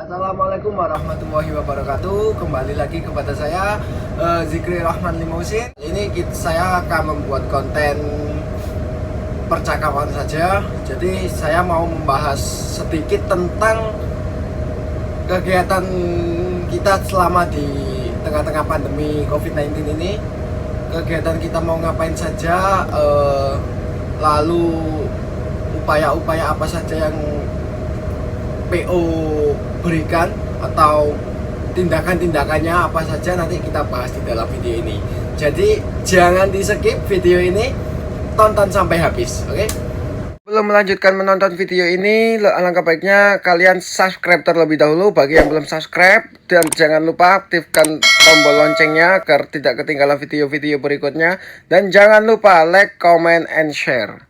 Assalamualaikum warahmatullahi wabarakatuh. Kembali lagi kepada saya Zikri Rahman Limousin. Ini saya akan membuat konten percakapan saja. Jadi saya mau membahas sedikit tentang kegiatan kita selama di tengah-tengah pandemi COVID-19 ini. Kegiatan kita mau ngapain saja, lalu upaya-upaya apa saja yang PO berikan atau tindakan-tindakannya apa saja, nanti kita bahas di dalam video ini. Jadi jangan di skip video ini, tonton sampai habis, oke? Belum melanjutkan menonton video ini, alangkah baiknya kalian subscribe terlebih dahulu bagi yang belum subscribe, dan jangan lupa aktifkan tombol loncengnya agar tidak ketinggalan video-video berikutnya, dan jangan lupa like, comment, and share.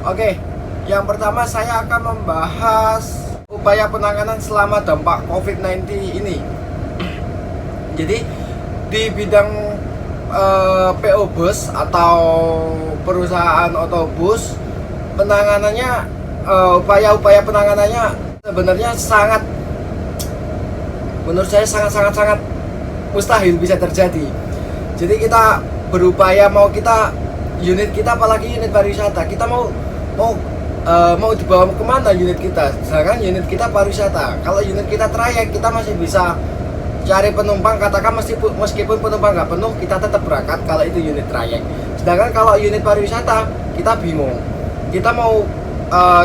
Oke, yang pertama saya akan membahas upaya penanganan selama dampak COVID-19 ini. Jadi di bidang PO bus atau perusahaan otobus, penanganannya, upaya-upaya penanganannya sebenarnya menurut saya sangat mustahil bisa terjadi. Jadi kita berupaya, unit kita apalagi unit pariwisata, kita mau dibawa kemana unit kita, sedangkan unit kita pariwisata. Kalau unit kita trayek, kita masih bisa cari penumpang, katakan meskipun penumpang nggak penuh, kita tetap berangkat kalau itu unit trayek. Sedangkan kalau unit pariwisata, kita bingung, kita mau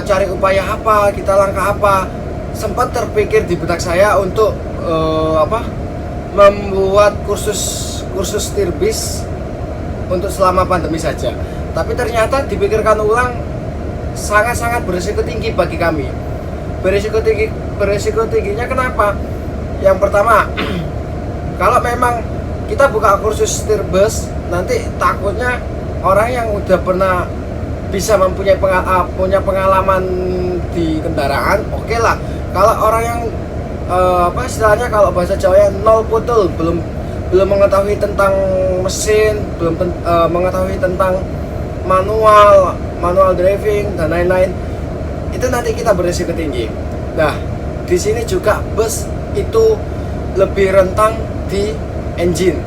cari upaya apa, kita langkah apa. Sempat terpikir di benak saya untuk membuat kursus tirbis untuk selama pandemi saja, tapi ternyata dipikirkan ulang, sangat berisiko tinggi bagi kami. Berisiko tingginya kenapa? Yang pertama, kalau memang kita buka kursus tirbus, nanti takutnya orang yang udah pernah bisa punya pengalaman di kendaraan, oke lah. Kalau orang yang istilahnya kalau bahasa Jawa nol putul, belum mengetahui tentang mesin, belum mengetahui tentang manual driving dan lain-lain, itu nanti kita berisiko tinggi. Nah, di sini juga bus itu lebih rentang di engine.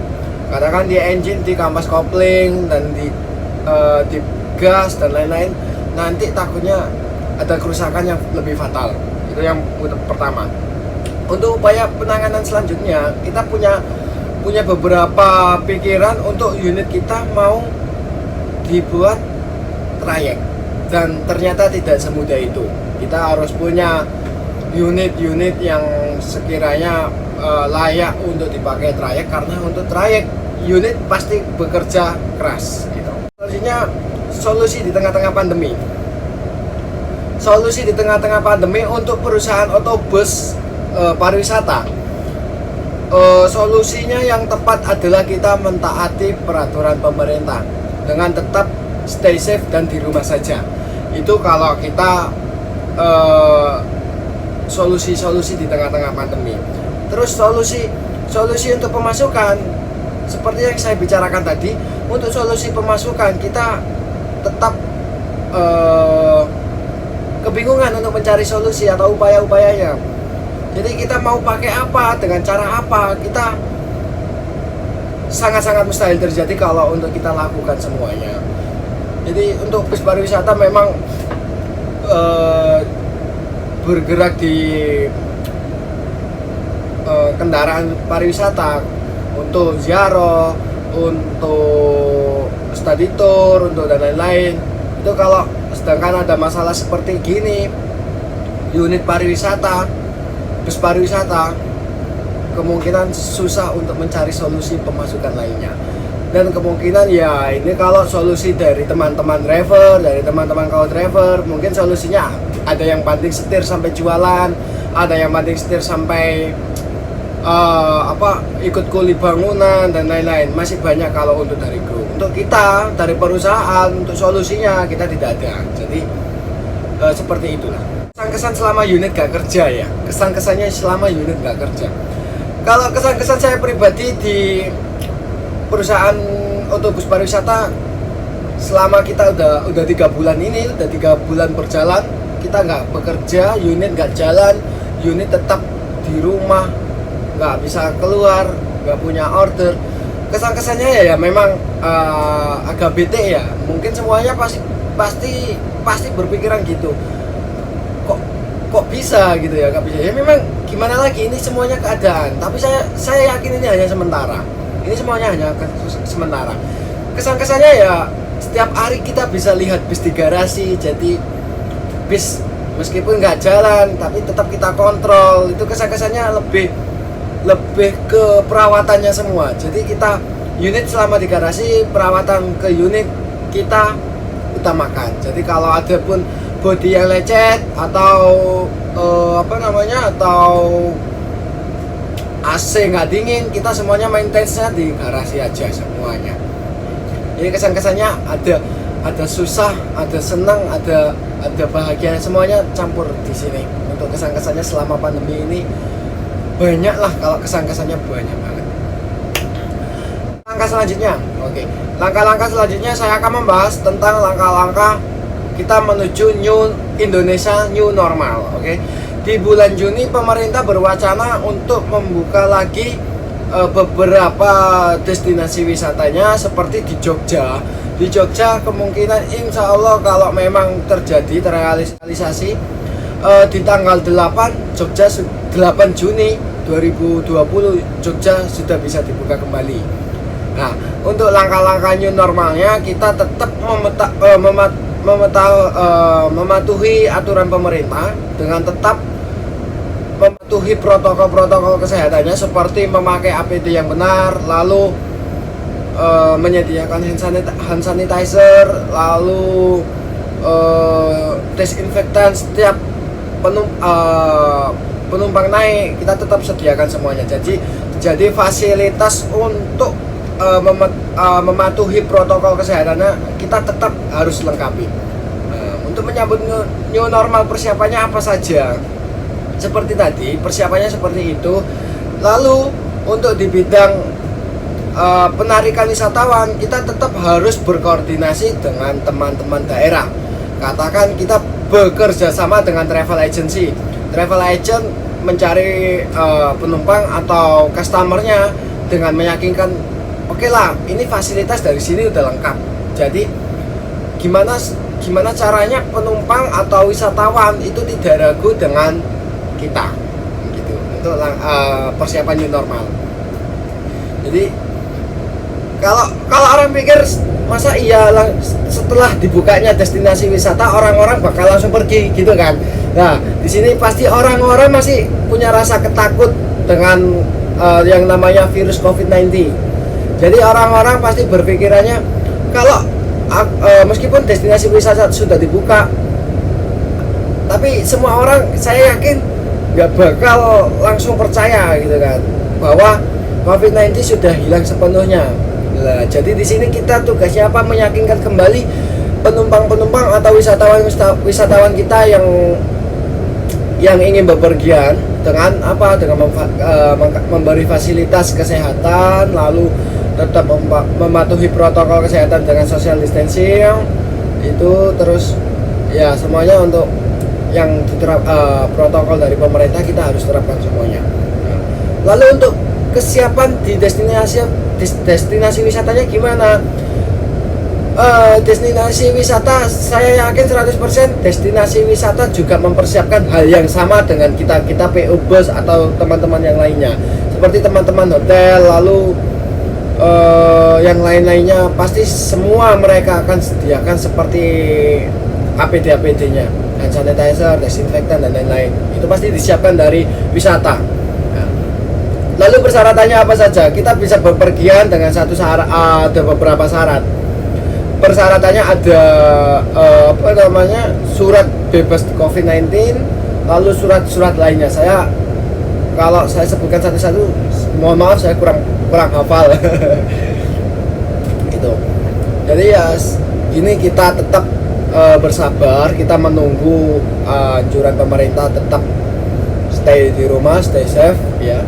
Katakan di engine, di kampas kopling, dan di gas dan lain-lain, nanti takutnya ada kerusakan yang lebih fatal. Itu yang pertama. Untuk upaya penanganan selanjutnya, kita punya beberapa pikiran untuk unit kita mau dibuat trayek, dan ternyata tidak semudah itu. Kita harus punya unit-unit yang sekiranya layak untuk dipakai trayek, karena untuk trayek unit pasti bekerja keras gitu. Solusi di tengah-tengah pandemi. Solusi di tengah-tengah pandemi untuk perusahaan otobus pariwisata. Solusinya yang tepat adalah kita mentaati peraturan pemerintah dengan tetap stay safe dan di rumah saja. Itu kalau kita solusi di tengah-tengah pandemi. Terus solusi untuk pemasukan, seperti yang saya bicarakan tadi, untuk solusi pemasukan kita tetap kebingungan untuk mencari solusi atau upaya-upayanya. Jadi kita mau pakai apa, dengan cara apa, kita sangat mustahil terjadi kalau untuk kita lakukan semuanya. Jadi untuk bus pariwisata memang bergerak di kendaraan pariwisata untuk ziarah, untuk study tour, untuk dan lain-lain. Itu kalau sedangkan ada masalah seperti gini, unit pariwisata, bus pariwisata, kemungkinan susah untuk mencari solusi pemasukan lainnya. Dan kemungkinan ya ini kalau solusi dari teman-teman driver, dari teman-teman co-driver, mungkin solusinya ada yang banting setir sampai jualan, ada yang banting setir sampai ikut kuli bangunan dan lain-lain. Masih banyak kalau untuk dari grup. Untuk kita dari perusahaan, untuk solusinya kita tidak ada. Jadi seperti itulah. Kesan-kesan selama unit gak kerja ya. Kesan-kesannya selama unit gak kerja. Kalau kesan-kesan saya pribadi di perusahaan otobus pariwisata, selama kita udah 3 bulan ini, udah 3 bulan berjalan, kita nggak bekerja, unit nggak jalan, unit tetap di di rumah, nggak bisa keluar, nggak punya order. Kesan-kesannya ya memang agak bete ya. Mungkin semuanya pasti berpikiran gitu. Kok bisa gitu ya, nggak bisa. Ya memang gimana lagi, ini semuanya keadaan. Tapi saya yakin ini hanya sementara. Ini semuanya hanya sementara. Kesan-kesannya ya setiap hari kita bisa lihat bis di garasi. Jadi bis meskipun nggak jalan tapi tetap kita kontrol. Itu kesan-kesannya lebih ke perawatannya semua. Jadi kita unit selama di garasi, perawatan ke unit kita utamakan. Jadi kalau ada pun bodi yang lecet atau atau AC nggak dingin, kita semuanya maintenance-nya di garasi aja semuanya. Jadi kesan-kesannya ada susah, ada senang, ada bahagia, semuanya campur di sini. Untuk kesan-kesannya selama pandemi ini banyak lah, kalau kesan-kesannya banyak banget. Langkah selanjutnya, oke. Langkah-langkah selanjutnya saya akan membahas tentang langkah-langkah kita menuju Indonesia new normal, oke. Di bulan Juni pemerintah berwacana untuk membuka lagi beberapa destinasi wisatanya seperti di Jogja. Di Jogja kemungkinan insya Allah kalau memang terrealisasi di tanggal 8 Juni 2020 Jogja sudah bisa dibuka kembali. Nah, untuk langkah-langkah new normalnya kita tetap mematuhi aturan pemerintah dengan tetap mematuhi protokol kesehatannya seperti memakai APD yang benar, lalu menyediakan hand sanitizer, lalu desinfektan setiap penumpang naik kita tetap sediakan semuanya. Jadi fasilitas untuk mematuhi protokol kesehatannya kita tetap harus lengkapi. Untuk menyambut new normal persiapannya apa saja? Seperti tadi, persiapannya seperti itu. Lalu untuk di bidang penarikan wisatawan kita tetap harus berkoordinasi dengan teman-teman daerah. Katakan kita bekerja sama dengan travel agency. Travel agent mencari penumpang atau customernya dengan meyakinkan, oke lah, ini fasilitas dari sini udah lengkap. Jadi gimana caranya penumpang atau wisatawan itu tidak ragu dengan kita, gitu. Untuk persiapan new normal. Jadi kalau orang pikir masa iya setelah dibukanya destinasi wisata orang-orang bakal langsung pergi gitu kan? Nah, di sini pasti orang-orang masih punya rasa ketakut dengan yang namanya virus COVID-19. Jadi orang-orang pasti berpikirannya kalau meskipun destinasi wisata sudah dibuka, tapi semua orang saya yakin nggak bakal langsung percaya gitu kan bahwa COVID-19 sudah hilang sepenuhnya. Nah, jadi di sini kita tugasnya apa? Meyakinkan kembali penumpang-penumpang atau wisatawan kita yang ingin bepergian dengan apa? Dengan memberi fasilitas kesehatan, lalu tetap mematuhi protokol kesehatan dengan social distancing itu, terus ya semuanya untuk yang protokol dari pemerintah kita harus terapkan semuanya. Nah, lalu untuk kesiapan di destinasi wisatanya gimana? Destinasi wisata saya yakin 100% destinasi wisata juga mempersiapkan hal yang sama dengan kita PO bus atau teman-teman yang lainnya, seperti teman-teman hotel, lalu yang lain-lainnya pasti semua mereka akan sediakan seperti APD-nya, hand sanitizer, desinfektan dan lain-lain. Itu pasti disiapkan dari wisata. Nah, lalu persyaratannya apa saja? Kita bisa bepergian dengan satu syarat, ada beberapa syarat. Persyaratannya ada surat bebas COVID-19, lalu surat-surat lainnya. Kalau saya sebutkan satu-satu, mohon maaf saya kurang hafal. Gitu. Jadi ya ini kita tetap bersabar, kita menunggu anjuran pemerintah, tetap stay di rumah, stay safe ya.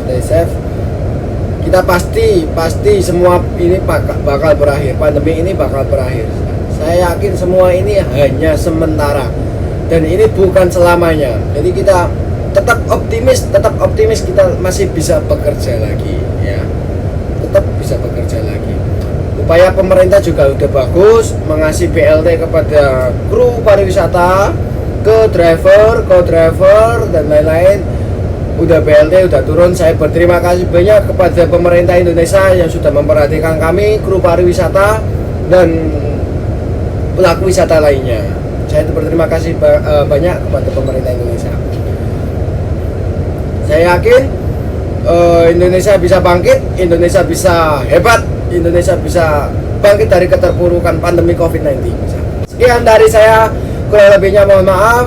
Stay safe. Kita pasti semua ini bakal berakhir, pandemi ini bakal berakhir. Saya yakin semua ini hanya sementara dan ini bukan selamanya. Jadi kita tetap optimis kita masih bisa bekerja lagi ya, tetap bisa bekerja lagi. Upaya pemerintah juga udah bagus mengasih BLT kepada kru pariwisata, ke driver dan lain-lain. Udah BLT udah turun. Saya berterima kasih banyak kepada pemerintah Indonesia yang sudah memperhatikan kami, kru pariwisata dan pelaku wisata lainnya. Saya berterima kasih banyak kepada pemerintah Indonesia. Saya yakin Indonesia bisa bangkit, Indonesia bisa hebat, Indonesia bisa bangkit dari keterpurukan pandemi COVID-19. Sekian dari saya, kurang lebihnya mohon maaf.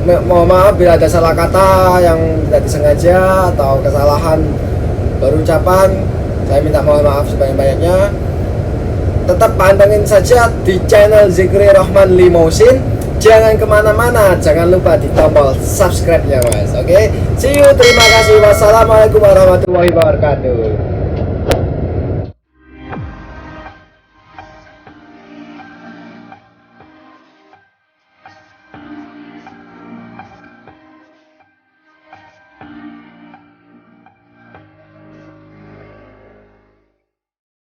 Mohon maaf bila ada salah kata yang tidak disengaja atau kesalahan berucapan. Saya minta mohon maaf sebanyak-banyaknya. Tetap pantengin saja di channel Zikri Rahman Limousin. Jangan kemana-mana, jangan lupa di tombol subscribe-nya mas. Oke, see you, terima kasih. Wassalamualaikum warahmatullahi wabarakatuh.